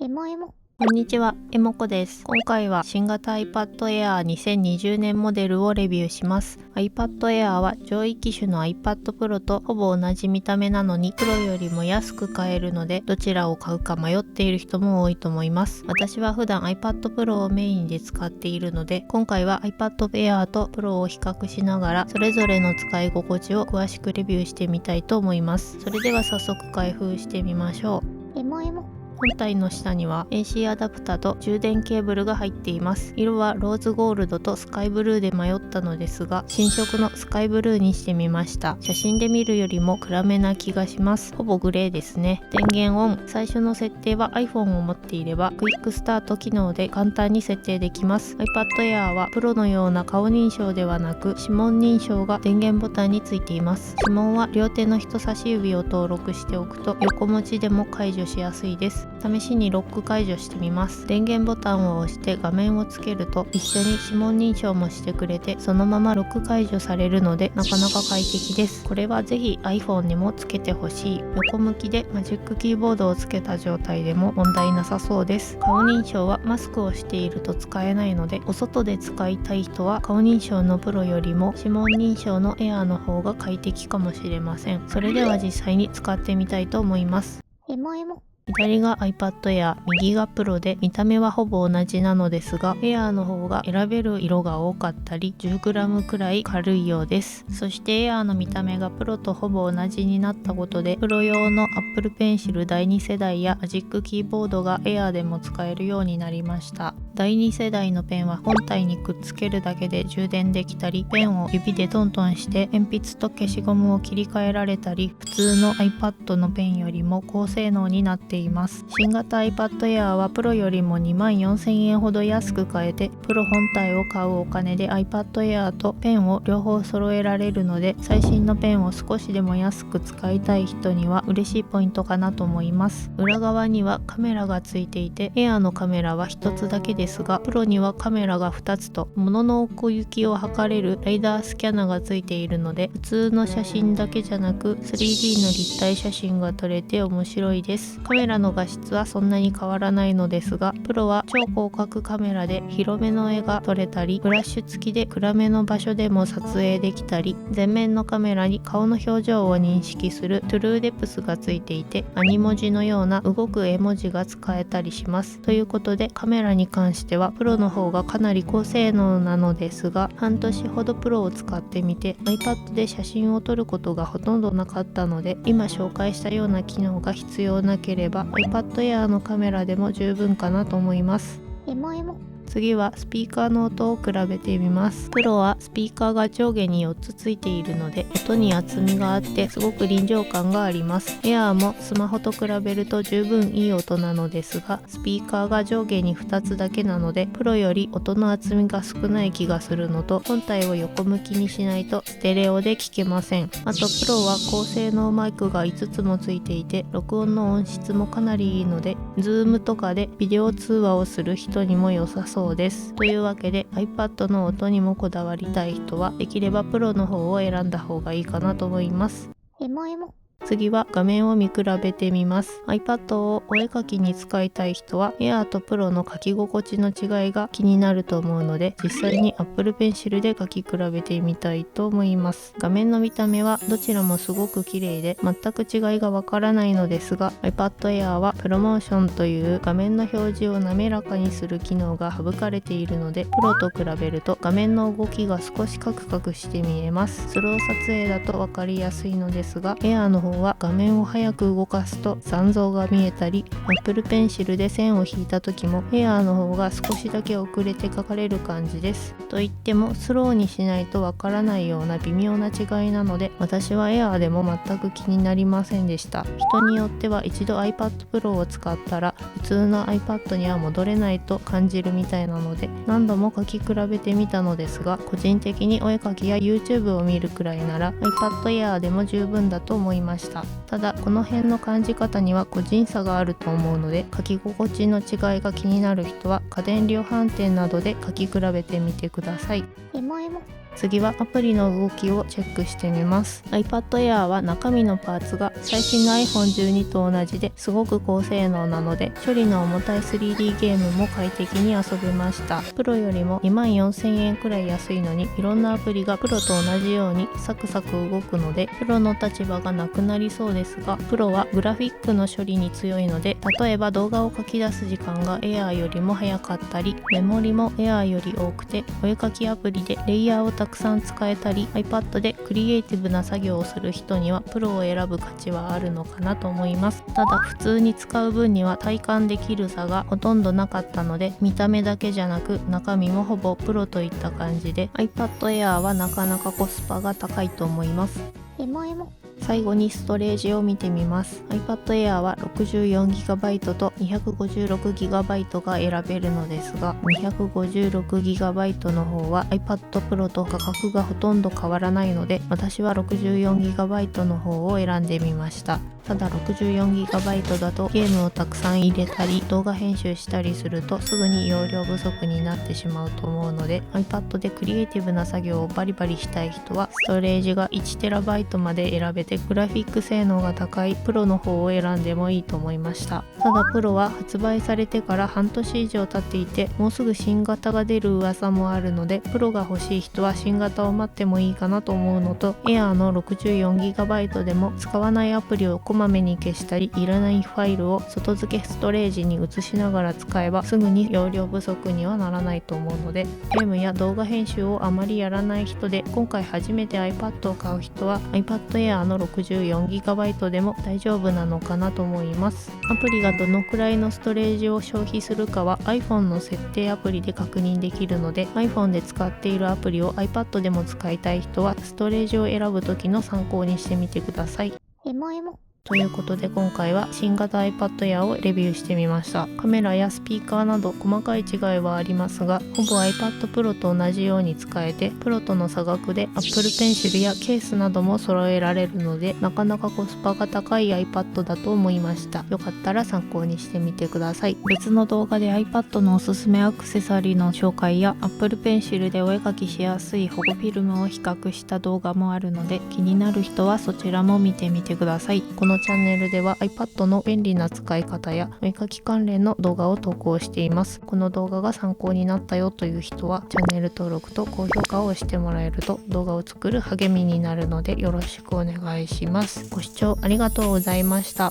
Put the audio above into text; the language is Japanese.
エモエモ。こんにちは、えもこです。今回は新型 iPad Air 2020年モデルをレビューします。iPad Air は上位機種の iPad Pro とほぼ同じ見た目なのに、Pro よりも安く買えるので、どちらを買うか迷っている人も多いと思います。私は普段 iPad Pro をメインで使っているので、今回は iPad Air と Pro を比較しながら、それぞれの使い心地を詳しくレビューしてみたいと思います。それでは早速開封してみましょう。エモエモ。本体の下には AC アダプタと充電ケーブルが入っています。色はローズゴールドとスカイブルーで迷ったのですが、新色のスカイブルーにしてみました。写真で見るよりも暗めな気がします。ほぼグレーですね。電源オン。最初の設定は iPhone を持っていればクイックスタート機能で簡単に設定できます。iPad Air はプロのような顔認証ではなく指紋認証が電源ボタンについています。指紋は両手の人差し指を登録しておくと横持ちでも解除しやすいです。試しにロック解除してみます。電源ボタンを押して画面をつけると一緒に指紋認証もしてくれて、そのままロック解除されるのでなかなか快適です。これはぜひ iPhone にもつけてほしい。横向きでマジックキーボードをつけた状態でも問題なさそうです。顔認証はマスクをしていると使えないので、お外で使いたい人は顔認証のプロよりも指紋認証の Air の方が快適かもしれません。それでは実際に使ってみたいと思います。エモエモ。左が iPad Air、右が Pro で見た目はほぼ同じなのですが、Air の方が選べる色が多かったり 10g くらい軽いようです。そして Air の見た目が Pro とほぼ同じになったことで、Pro 用の Apple Pencil 第2世代やマジックキーボードが Air でも使えるようになりました。第2世代のペンは本体にくっつけるだけで充電できたり、ペンを指でトントンして鉛筆と消しゴムを切り替えられたり、普通の iPad のペンよりも高性能になっています。新型 iPad Air は Pro よりも24,000円ほど安く買えて、Pro 本体を買うお金で iPad Air とペンを両方揃えられるので、最新のペンを少しでも安く使いたい人には嬉しいポイントかなと思います。裏側にはカメラがついていて、Air のカメラは1つだけですが、プロにはカメラが2つと物の奥行きを測れるライダースキャナがついているので、普通の写真だけじゃなく 3D の立体写真が撮れて面白いです。カメラの画質はそんなに変わらないのですが、プロは超広角カメラで広めの絵が撮れたり、フラッシュ付きで暗めの場所でも撮影できたり、前面のカメラに顔の表情を認識するトゥルーデプスがついていて、アニ文字のような動く絵文字が使えたりします。ということでカメラに関してはプロの方がかなり高性能なのですが、半年ほどプロを使ってみて iPad で写真を撮ることがほとんどなかったので、今紹介したような機能が必要なければ iPad Air のカメラでも十分かなと思います。エモエモ。次はスピーカーの音を比べてみます。プロはスピーカーが上下に4つついているので、音に厚みがあってすごく臨場感があります。エアーもスマホと比べると十分いい音なのですが、スピーカーが上下に2つだけなので、プロより音の厚みが少ない気がするのと、本体を横向きにしないとステレオで聞けません。あとプロは高性能マイクが5つもついていて、録音の音質もかなりいいので、Zoom とかでビデオ通話をする人にも良さそうです。というわけで iPad の音にもこだわりたい人はできればプロの方を選んだ方がいいかなと思います。エモエモ。次は画面を見比べてみます。iPad をお絵描きに使いたい人は Air と Pro の書き心地の違いが気になると思うので、実際に Apple Pencil で書き比べてみたいと思います。画面の見た目はどちらもすごく綺麗で全く違いがわからないのですが、 iPad Air は ProMotion という画面の表示を滑らかにする機能が省かれているので、Pro と比べると画面の動きが少しカクカクして見えます。スロー撮影だとわかりやすいのですが、Air の方は画面を早く動かすと残像が見えたり、 Apple Pencil で線を引いた時も Air の方が少しだけ遅れて描かれる感じです。といってもスローにしないとわからないような微妙な違いなので、私は Air でも全く気になりませんでした。人によっては一度 iPad Pro を使ったら普通の iPad には戻れないと感じるみたいなので、何度も書き比べてみたのですが、個人的にお絵描きや YouTube を見るくらいなら iPad Air でも十分だと思いました。ただこの辺の感じ方には個人差があると思うので、書き心地の違いが気になる人は家電量販店などで書き比べてみてください。エモエモ。次はアプリの動きをチェックしてみます。 iPad Air は中身のパーツが最新の iPhone12 と同じですごく高性能なので、処理の重たい 3D ゲームも快適に遊べました。プロよりも24,000円くらい安いのに、いろんなアプリがプロと同じようにサクサク動くので、プロの立場がなくなりそうですが、プロはグラフィックの処理に強いので、例えば動画を書き出す時間が Air よりも早かったり、メモリも Air より多くて、お絵かきアプリでレイヤーをたくさん使えたり、 iPad でクリエイティブな作業をする人にはプロを選ぶ価値はあるのかなと思います。ただ普通に使う分には体感できる差がほとんどなかったので、見た目だけじゃなく中身もほぼプロといった感じで、 iPad Air はなかなかコスパが高いと思います。最後にストレージを見てみます。 iPad Air は 64GB と 256GB が選べるのですが、 256GB の方は iPad Pro と価格がほとんど変わらないので、私は 64GB の方を選んでみました。ただ 64GB だとゲームをたくさん入れたり動画編集したりするとすぐに容量不足になってしまうと思うので、 iPad でクリエイティブな作業をバリバリしたい人はストレージが 1TB まで選べて、グラフィック性能が高いプロの方を選んでもいいと思いました。ただプロは発売されてから半年以上経っていて、もうすぐ新型が出る噂もあるので、プロが欲しい人は新型を待ってもいいかなと思うのと、 Air の 64GB でも使わないアプリをこまめに消したり、いらないファイルを外付けストレージに移しながら使えばすぐに容量不足にはならないと思うので、ゲームや動画編集をあまりやらない人で今回初めて iPad を買う人は iPad Air の 64GB でも大丈夫なのかなと思います。アプリがどのくらいのストレージを消費するかは iPhone の設定アプリで確認できるので、 iPhone で使っているアプリを iPad でも使いたい人はストレージを選ぶ時の参考にしてみてください。ということで今回は新型 iPad Air をレビューしてみました。カメラやスピーカーなど細かい違いはありますが、ほぼ iPad Pro と同じように使えて、プロとの差額で Apple Pencil やケースなども揃えられるので、なかなかコスパが高い iPad だと思いました。よかったら参考にしてみてください。別の動画で iPad のおすすめアクセサリーの紹介や Apple Pencil でお絵かきしやすい保護フィルムを比較した動画もあるので、気になる人はそちらも見てみてください。このチャンネルでは iPad の便利な使い方やお絵かき関連の動画を投稿しています。この動画が参考になったよという人はチャンネル登録と高評価をしてもらえると動画を作る励みになるのでよろしくお願いします。ご視聴ありがとうございました。